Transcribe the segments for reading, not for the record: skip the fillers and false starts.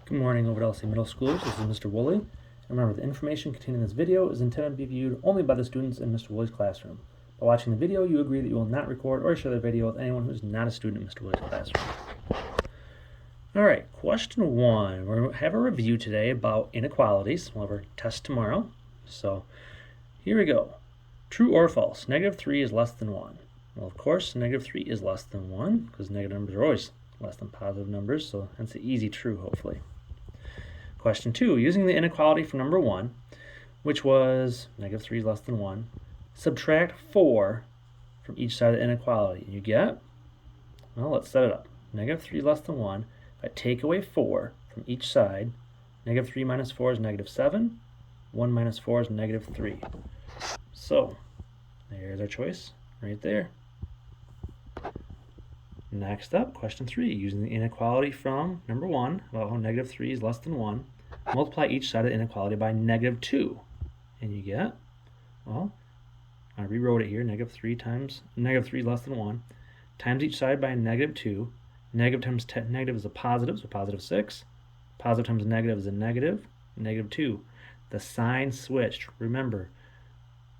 Good morning, Overall Middle Schoolers. This is Mr. Woolley. And remember, the information contained in this video is intended to be viewed only by the students in Mr. Woolley's classroom. By watching the video, you agree that you will not record or share the video with anyone who is not a student in Mr. Woolley's classroom. Alright, question 1. We're going to have a review today about inequalities. We'll have our test tomorrow. So, here we go. True or false? -3 is less than 1. Well, of course, -3 is less than 1 because negative numbers are always less than positive numbers, so that's an easy true, hopefully. Question 2, using the inequality from number 1, which was -3 is less than 1, subtract 4 from each side of the inequality. You get, well, let's set it up. -3 is less than 1. If I take away 4 from each side, -3 minus 4 is -7. 1 minus 4 is -3. So, there's our choice right there. Next up, question 3, using the inequality from number 1, about how -3 is less than 1, multiply each side of the inequality by -2. And you get, well, I rewrote it here, -3 is less than 1, times each side by -2. Negative times negative is a positive, so positive 6. Positive times negative is a negative, -2. The sign switched. Remember,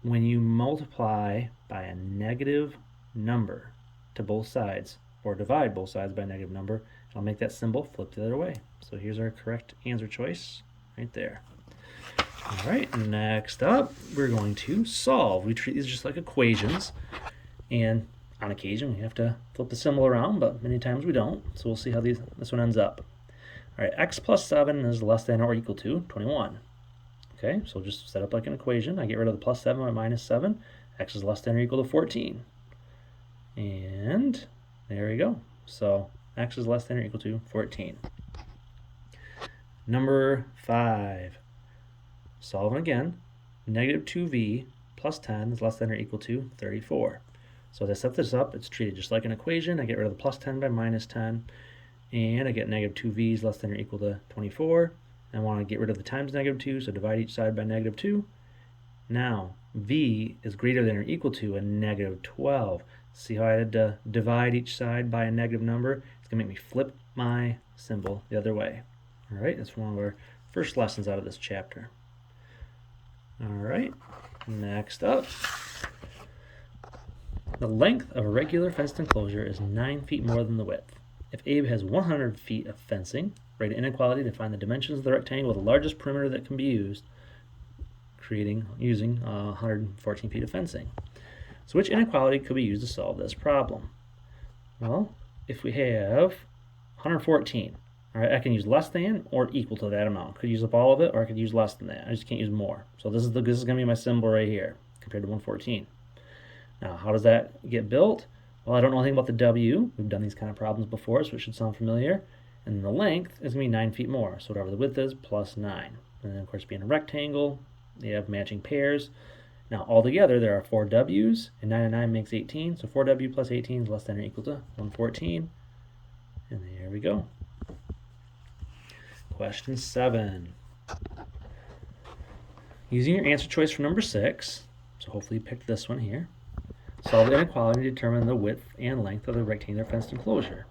when you multiply by a negative number to both sides, or divide both sides by a negative number, I'll make that symbol flip the other way. So here's our correct answer choice right there. All right, next up, we're going to solve. We treat these just like equations, and on occasion we have to flip the symbol around, but many times we don't. So we'll see how this one ends up. All right, x plus 7 is less than or equal to 21. Okay, so just set up like an equation. I get rid of the plus 7 by -7. X is less than or equal to 14. And there we go. So x is less than or equal to 14. Number 5. Solving again. -2v plus 10 is less than or equal to 34. So as I set this up, it's treated just like an equation. I get rid of the plus 10 by -10. And I get -2v is less than or equal to 24. I want to get rid of the times -2, so divide each side by -2. Now, v is greater than or equal to a -12. See how I had to divide each side by a negative number? It's going to make me flip my symbol the other way. All right, that's one of our first lessons out of this chapter. All right, next up. The length of a regular fenced enclosure is 9 feet more than the width. If Abe has 100 feet of fencing, write an inequality to find the dimensions of the rectangle with the largest perimeter that can be used, using 114 feet of fencing. So which inequality could be used to solve this problem? Well, if we have 114, all right, I can use less than or equal to that amount. Could use up all of it, or I could use less than that. I just can't use more. So this is going to be my symbol right here, compared to 114. Now, how does that get built? Well, I don't know anything about the W. We've done these kind of problems before, so it should sound familiar. And the length is going to be 9 feet more, so whatever the width is, plus 9. And then, of course, being a rectangle, you have matching pairs. Now, altogether, there are 4 W's, and 9 and 9 makes 18, so 4W plus 18 is less than or equal to 114. And there we go. Question 7. Using your answer choice for number 6, so hopefully you picked this one here, solve the inequality to determine the width and length of the rectangular fenced enclosure.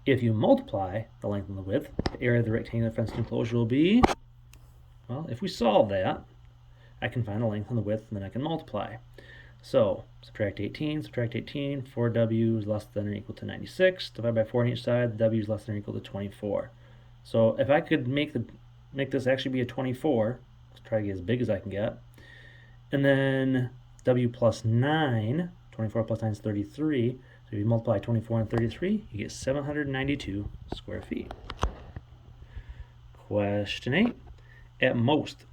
If you multiply the length and the width, the area of the rectangular fenced enclosure will be, well, if we solve that, I can find the length and the width, and then I can multiply. So, subtract 18, 4W is less than or equal to 96, divide by 4 on each side, the W is less than or equal to 24. So if I could make this actually be a 24, let's try to get as big as I can get, and then W plus 9, 24 plus 9 is 33, so if you multiply 24 and 33, you get 792 square feet. Question 8. At most,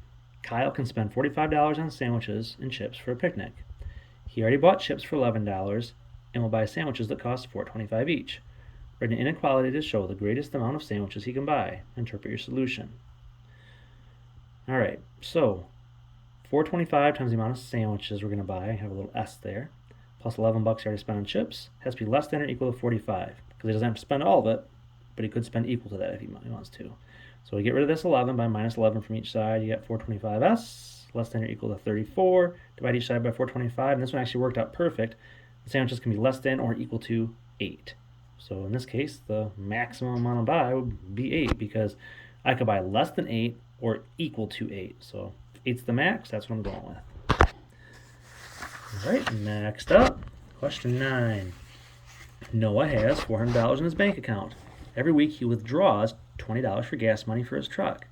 Kyle can spend $45 on sandwiches and chips for a picnic. He already bought chips for $11 and will buy sandwiches that cost $4.25 each. Write an inequality to show the greatest amount of sandwiches he can buy. Interpret your solution. All right, so $4.25 times the amount of sandwiches we're going to buy, I have a little S there, plus $11 he already spent on chips, has to be less than or equal to 45, because he doesn't have to spend all of it, but he could spend equal to that if he wants to. So we get rid of this 11 by -11 from each side. You get 425s, less than or equal to 34. Divide each side by 425, and this one actually worked out perfect. The sandwiches can be less than or equal to 8. So in this case, the maximum amount of buy would be 8 because I could buy less than 8 or equal to 8. So 8's the max, that's what I'm going with. All right, next up, question 9. Noah has $400 in his bank account. Every week he withdraws $20 for gas money for his truck.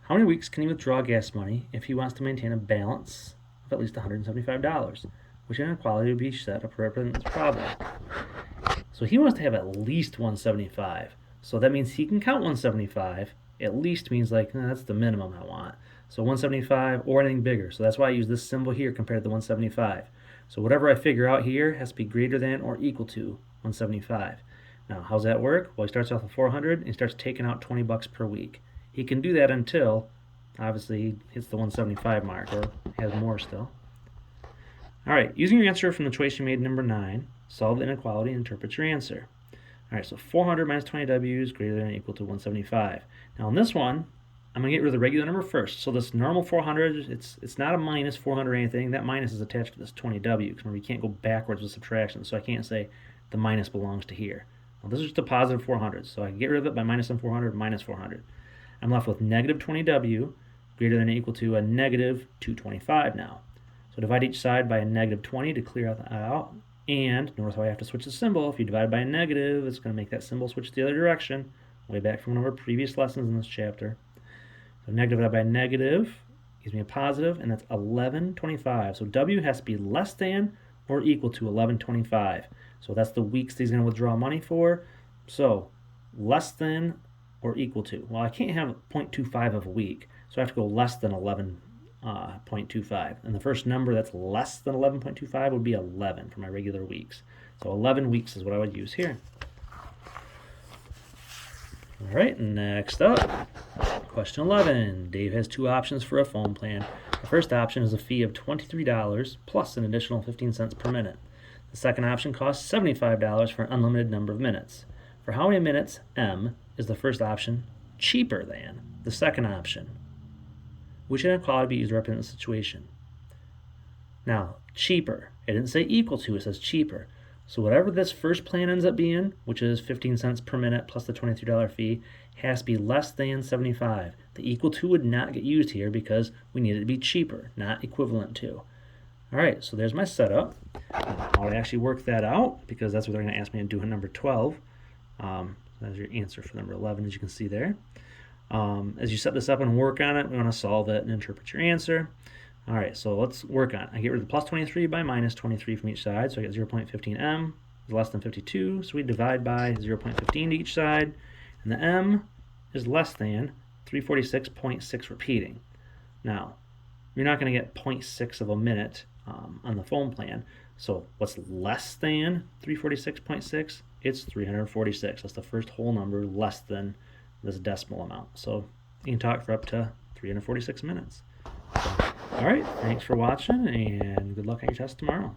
How many weeks can he withdraw gas money if he wants to maintain a balance of at least $175? Which inequality would be set up to represent this problem? So he wants to have at least 175. So that means he can count 175. At least means like, that's the minimum I want. So 175 or anything bigger. So that's why I use this symbol here compared to the 175. So whatever I figure out here has to be greater than or equal to 175. Now, how's that work? Well, he starts off with 400 and he starts taking out 20 bucks per week. He can do that until, obviously, he hits the 175 mark or has more still. All right, using your answer from the choice you made, number 9, solve the inequality and interpret your answer. All right, so 400 minus 20w is greater than or equal to 175. Now, in this one, I'm going to get rid of the regular number first. So this normal 400, it's not a minus 400 or anything. That minus is attached to this 20w. Because remember, you can't go backwards with subtraction. So I can't say the minus belongs to here. Well, this is just a positive 400. So I can get rid of it by minus some 400, minus 400. I'm left with negative 20w greater than or equal to a negative 225 now. So divide each side by a negative 20 to clear out. And notice how I have to switch the symbol. If you divide by a negative, it's going to make that symbol switch the other direction. Way back from one of our previous lessons in this chapter. So negative divided by negative gives me a positive, and that's 1125. So W has to be less than or equal to 1125. So that's the weeks that he's going to withdraw money for. So less than or equal to. Well, I can't have 0.25 of a week, so I have to go less than 11.25. And the first number that's less than 11.25 would be 11 for my regular weeks. So 11 weeks is what I would use here. All right, next up, question 11. Dave has 2 options for a phone plan. The first option is a fee of $23 plus an additional 15 cents per minute. The second option costs $75 for an unlimited number of minutes. For how many minutes, M, is the first option cheaper than the second option? Which inequality be used to represent the situation? Now, cheaper. It didn't say equal to, it says cheaper. So whatever this first plan ends up being, which is 15 cents per minute plus the $23 fee, has to be less than 75. The equal to would not get used here because we need it to be cheaper, not equivalent to. All right, so there's my setup. How I actually work that out, because that's what they're going to ask me to do in number 12. That's your answer for number 11, as you can see there. As you set this up and work on it, we want to solve it and interpret your answer. All right, so let's work on it. I get rid of the plus 23 by minus 23 from each side, so I get 0.15m is less than 52, so we divide by 0.15 to each side, and the m is less than 346.6 repeating. Now, you're not going to get 0.6 of a minute on the phone plan, so what's less than 346.6? It's 346. That's the first whole number less than this decimal amount. So you can talk for up to 346 minutes. All right, thanks for watching, and good luck on your test tomorrow.